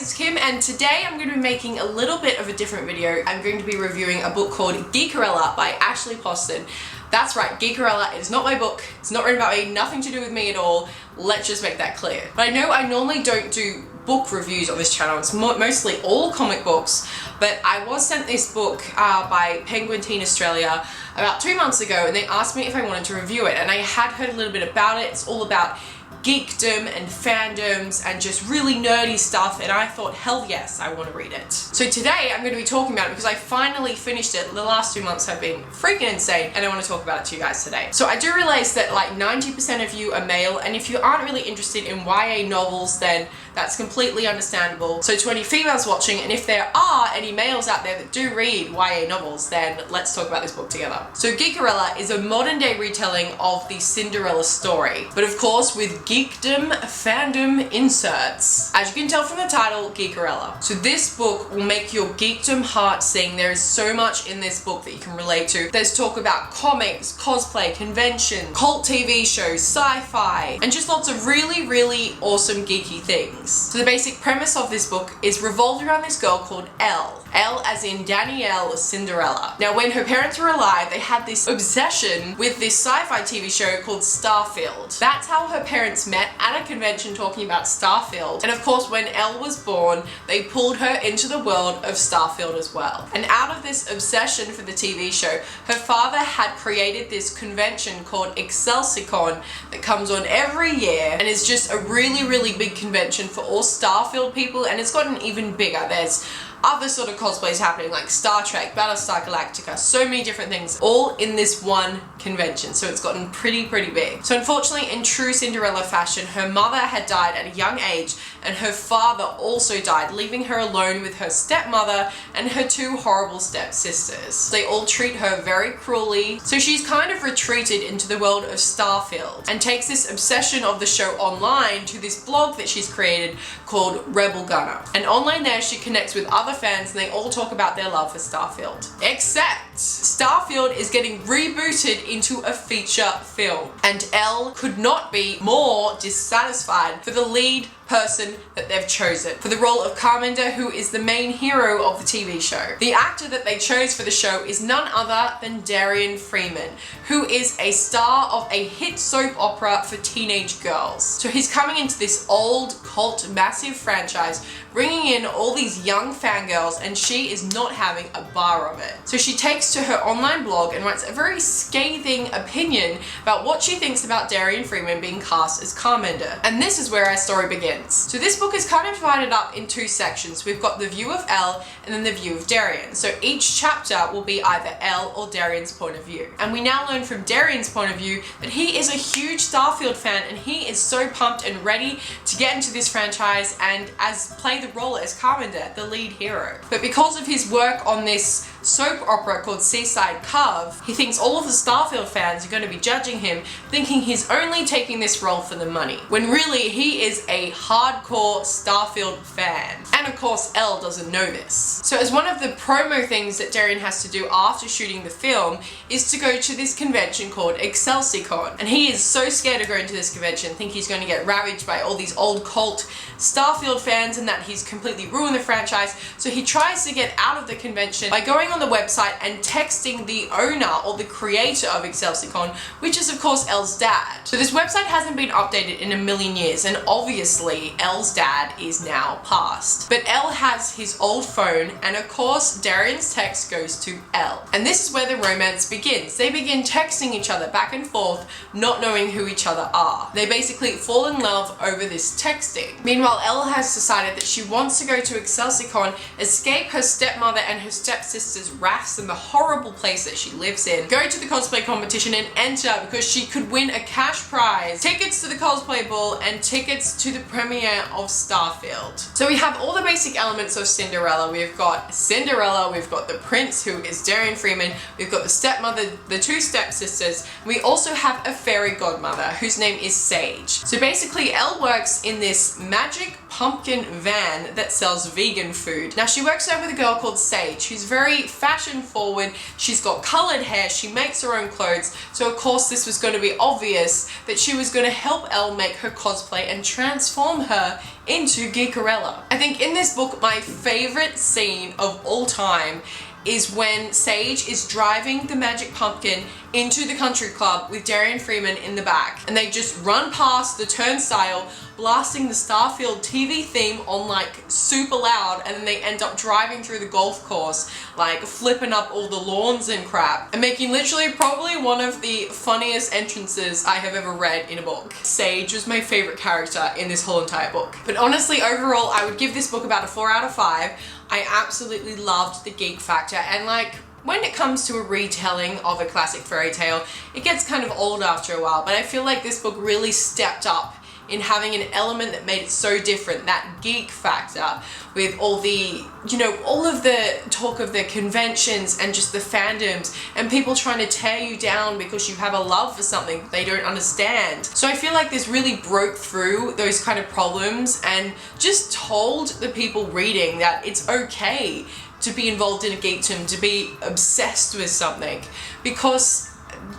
it's Kim, and today I'm going to be making a little bit of a different video. I'm going to be reviewing a book called Geekerella by Ashley Poston. That's right, Geekerella is not my book, it's not written about me, nothing to do with me at all. Let's just make that clear. But I know I normally don't do book reviews on this channel, it's mostly all comic books, but I was sent this book by Penguin Teen Australia about 2 months ago, and they asked me if I wanted to review it, and I had heard a little bit about it. It's all about geekdom and fandoms and just really nerdy stuff, and I thought, hell yes, I want to read it. So today I'm going to be talking about it because I finally finished it. The last 2 months have been freaking insane, and I want to talk about it to you guys today. So I do realize that like 90% of you are male, and if you aren't really interested in YA novels, then that's completely understandable. So to any females watching, and if there are any males out there that do read YA novels, then let's talk about this book together. So Geekerella is a modern day retelling of the Cinderella story, but of course with geekdom fandom inserts. As you can tell from the title, Geekerella. So this book will make your geekdom heart sing. There is so much in this book that you can relate to. There's talk about comics, cosplay, conventions, cult TV shows, sci-fi, and just lots of really, really awesome geeky things. So the basic premise of this book is revolved around this girl called Elle. Elle as in Danielle Cinderella. Now when her parents were alive, they had this obsession with this sci-fi TV show called Starfield. That's how her parents met, at a convention talking about Starfield. And of course when Elle was born, they pulled her into the world of Starfield as well. And out of this obsession for the TV show, her father had created this convention called ExcelsiCon that comes on every year and is just a really, really big convention for all Starfield people, and it's gotten even bigger. There's other sort of cosplays happening like Star Trek, Battlestar Galactica, so many different things, all in this one convention, so it's gotten pretty big. So unfortunately, in true Cinderella fashion, her mother had died at a young age, and her father also died, leaving her alone with her stepmother and her two horrible stepsisters. They all treat her very cruelly, so she's kind of retreated into the world of Starfield and takes this obsession of the show online to this blog that she's created called Rebel Gunner. And online there she connects with other fans, and they all talk about their love for Starfield. Except Starfield is getting rebooted into a feature film, and Elle could not be more dissatisfied for the lead person that they've chosen for the role of Carmender, who is the main hero of the TV show. The actor that they chose for the show is none other than Darian Freeman, who is a star of a hit soap opera for teenage girls. So he's coming into this old cult massive franchise, bringing in all these young fangirls, and she is not having a bar of it. So she takes to her online blog and writes a very scathing opinion about what she thinks about Darian Freeman being cast as Carmender. And this is where our story begins. So this book is kind of divided up in two sections. We've got the view of Elle and then the view of Darian. So each chapter will be either Elle or Darian's point of view. And we now learn from Darian's point of view that he is a huge Starfield fan, and he is so pumped and ready to get into this franchise and play the role as Carmender, the lead hero. But because of his work on this soap opera called Seaside Cove, he thinks all of the Starfield fans are going to be judging him, thinking he's only taking this role for the money, when really he is a hardcore Starfield fan. And of course Elle doesn't know this. So as one of the promo things that Darian has to do after shooting the film is to go to this convention called ExcelsiCon, and he is so scared of going to this convention, think he's going to get ravaged by all these old cult Starfield fans and that he's completely ruined the franchise. So he tries to get out of the convention by going on the website and texting the owner or the creator of ExcelsiCon, which is of course Elle's dad. So this website hasn't been updated in a million years, and obviously Elle's dad is now passed. But Elle has his old phone, and of course Darian's text goes to Elle. And this is where the romance begins. They begin texting each other back and forth, not knowing who each other are. They basically fall in love over this texting. Meanwhile, Elle has decided that she wants to go to ExcelsiCon, escape her stepmother and her stepsister's wraths and the horrible place that she lives in, go to the cosplay competition and enter because she could win a cash prize, tickets to the cosplay ball, and tickets to the premiere of Starfield. So we have all the basic elements of Cinderella. We've got Cinderella, we've got the prince, who is Darian Freeman, we've got the stepmother, the two stepsisters, we also have a fairy godmother whose name is Sage. So basically Elle works in this magic pumpkin van that sells vegan food. Now she works there with a girl called Sage, who's very fashion forward. She's got colored hair, she makes her own clothes, so of course this was going to be obvious that she was going to help Elle make her cosplay and transform her into Geekerella. I think in this book my favorite scene of all time is when Sage is driving the magic pumpkin into the country club with Darian Freeman in the back, and they just run past the turnstile blasting the Starfield TV theme on like super loud, and then they end up driving through the golf course like flipping up all the lawns and crap and making literally probably one of the funniest entrances I have ever read in a book. Sage was my favorite character in this whole entire book. But honestly, overall I would give this book about a 4 out of 5. I absolutely loved the geek factor, and like when it comes to a retelling of a classic fairy tale, it gets kind of old after a while, but I feel like this book really stepped up in having an element that made it so different, that geek factor, with all the, you know, all of the talk of the conventions and just the fandoms and people trying to tear you down because you have a love for something that they don't understand. So I feel like this really broke through those kind of problems and just told the people reading that it's okay to be involved in a geekdom, to be obsessed with something, because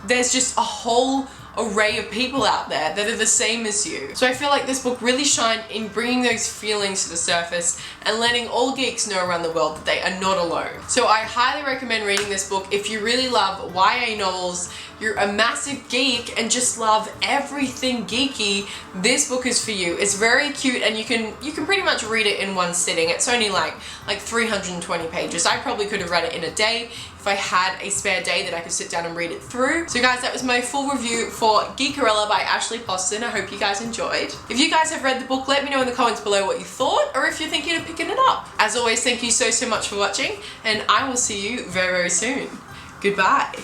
there's just a whole array of people out there that are the same as you. So I feel like this book really shined in bringing those feelings to the surface and letting all geeks know around the world that they are not alone. So I highly recommend reading this book if you really love YA novels, you're a massive geek and just love everything geeky. This book is for you. It's very cute, and you can pretty much read it in one sitting. It's only like 320 pages. I probably could have read it in a day if I had a spare day that I could sit down and read it through. So guys, that was my full review for Geekerella by Ashley Poston. I hope you guys enjoyed. If you guys have read the book, let me know in the comments below what you thought, or if you're thinking of picking it up. As always, thank you so much for watching, and I will see you very, very soon. Goodbye.